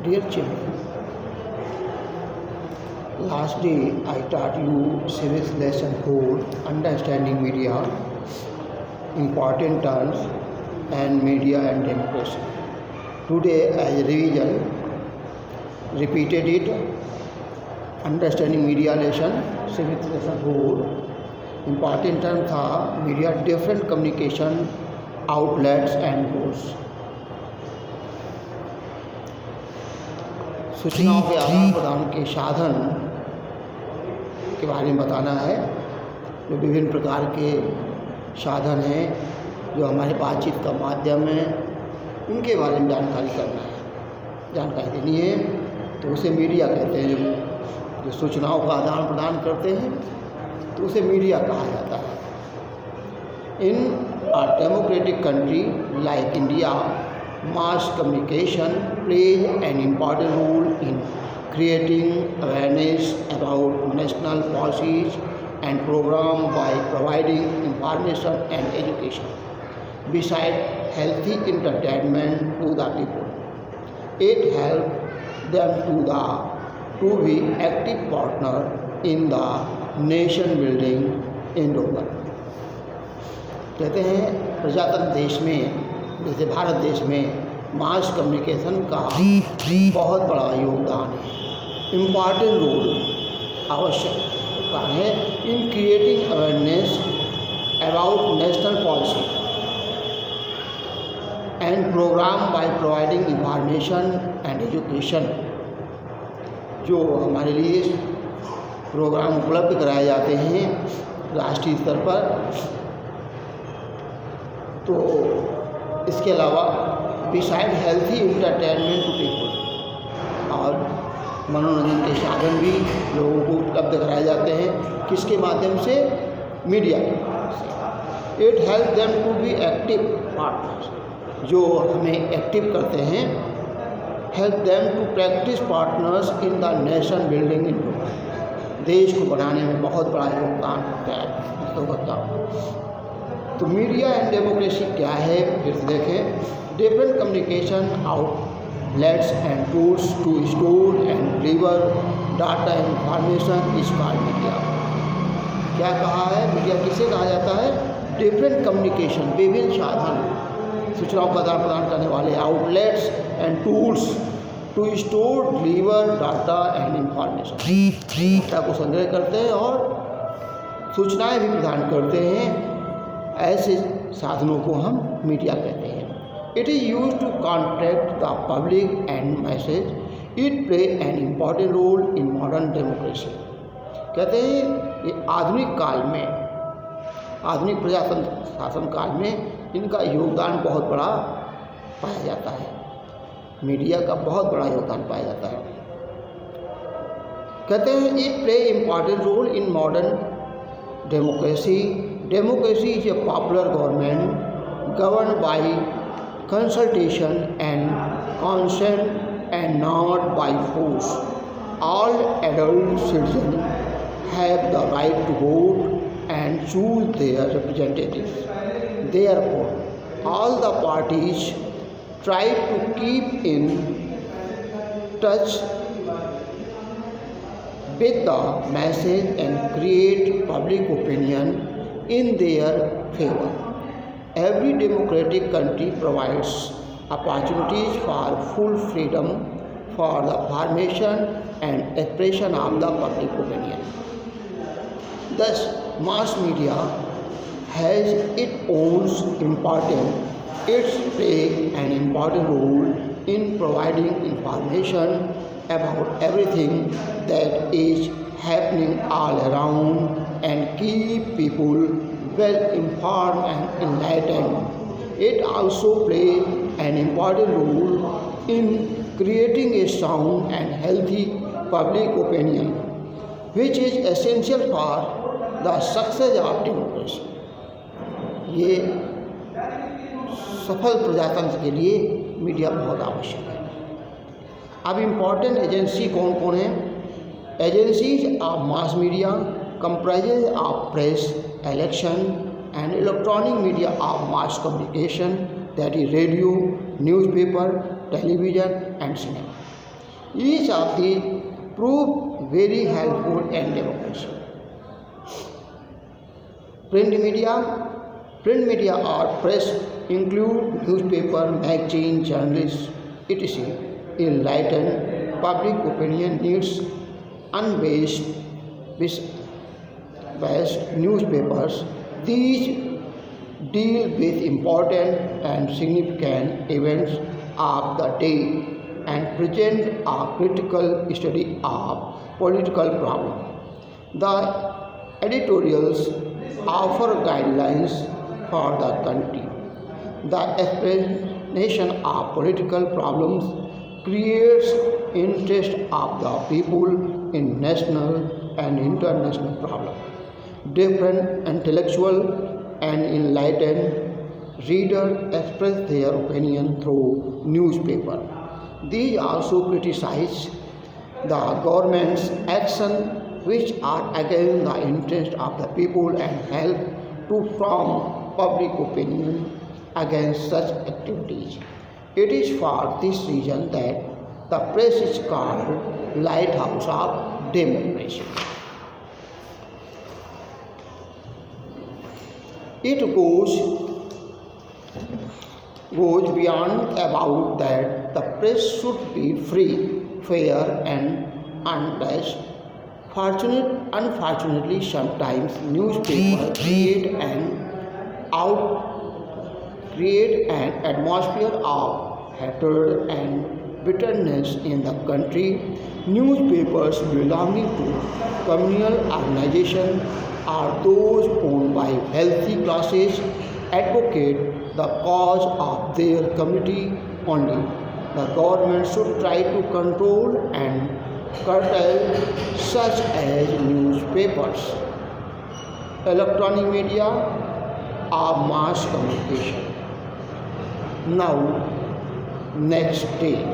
Dear children, last day I taught you civics lesson 4, understanding media, important terms and media and democracy. Today as revision, repeated it, understanding media lesson, civics lesson 4, important term था media, different communication outlets and tools. सूचनाओं के आदान प्रदान के साधन के बारे में बताना है। जो विभिन्न प्रकार के साधन हैं जो हमारे बातचीत का माध्यम है, उनके बारे में जानकारी करना है, जानकारी देनी है। तो उसे मीडिया कहते हैं। जो सूचनाओं का आदान प्रदान करते हैं तो उसे मीडिया कहा जाता है। In a democratic country like India, mass communication plays an important role in creating awareness about national policies and programs by providing information and education. Besides healthy entertainment to the people, it helps them to be active partner in the nation building endeavor. कहते हैं प्रजातंत्र देश में, जैसे भारत देश में mass communication का बहुत बड़ा योगदान है, इम्पॉर्टेंट रोल आवश्यकता है in creating awareness about national policy and program by providing information and education. जो हमारे लिए प्रोग्राम उपलब्ध कराए जाते हैं राष्ट्रीय स्तर पर, तो इसके अलावा beside healthy entertainment to people, और मनोरंजन के साधन भी लोगों को उपलब्ध कराए जाते हैं। किसके माध्यम से? मीडिया के माध्यम से। It help them to be active partners, जो हमें एक्टिव करते हैं। Help them to practice partners in the nation building in, देश को बनाने में बहुत बड़ा योगदान होता है लोगों का। तो मीडिया एंड डेमोक्रेसी क्या है, फिर से देखें। Different communication outlets and tools to store and deliver data and information is called media. क्या कहा है? मीडिया किसे कहा जाता है? डिफरेंट कम्युनिकेशन, विभिन्न साधन, सूचनाओं का आदान प्रदान करने वाले outlets and tools to store deliver data and information. Data को संग्रह करते हैं और सूचनाएं भी प्रदान करते हैं। ऐसे साधनों को हम मीडिया कहते हैं। It is use to contact the public and message. It play an important role in modern democracy. कहते हैं ये आधुनिक काल में, आधुनिक प्रजातंत्र शासन काल में इनका योगदान बहुत बड़ा पाया जाता है। मीडिया का बहुत बड़ा योगदान पाया जाता है। कहते हैं it play important role in modern democracy. Democracy is a popular government governed by consultation and consent and not by force. All adult citizens have the right to vote and choose their representatives. Therefore, all the parties try to keep in touch with the message and create public opinion in their favor. Every democratic country provides opportunities for full freedom for the formation and expression of the public opinion. Thus, mass media has its own importance. It plays an important role in providing information about everything that is happening all around and keep people well informed and enlightened. It also plays an important role in creating a sound and healthy public opinion, which is essential for the success of democracy. ये सफल प्रजातंत्र के लिए media बहुत आवश्यक है। अब important agency कौन कौन है? Agencies of mass media comprises of press, election and electronic media of mass communication, that is radio, newspaper, television and cinema. Each of these prove very helpful in democracy. Print media or press include newspaper, magazine, journalists, etc. Enlightened public opinion needs unbiased newspapers. These deal with important and significant events of the day and present a critical study of political problems. The editorials offer guidelines for the country. The explanation of political problems creates interest of the people in national and international problems. Different intellectual and enlightened readers express their opinion through newspaper. These also criticize the government's action which are against the interest of the people and help to form public opinion against such activities. It is for this reason that the press is called lighthouse of democracy. It goes beyond about that the press should be free, fair and unbiased. Unfortunately, sometimes newspapers create an atmosphere of hatred and bitterness in the country. Newspapers belonging to communal organizations or those owned by wealthy classes advocate the cause of their community only. The government should try to control and curtail such as newspapers, electronic media, or mass communication. Now, next day.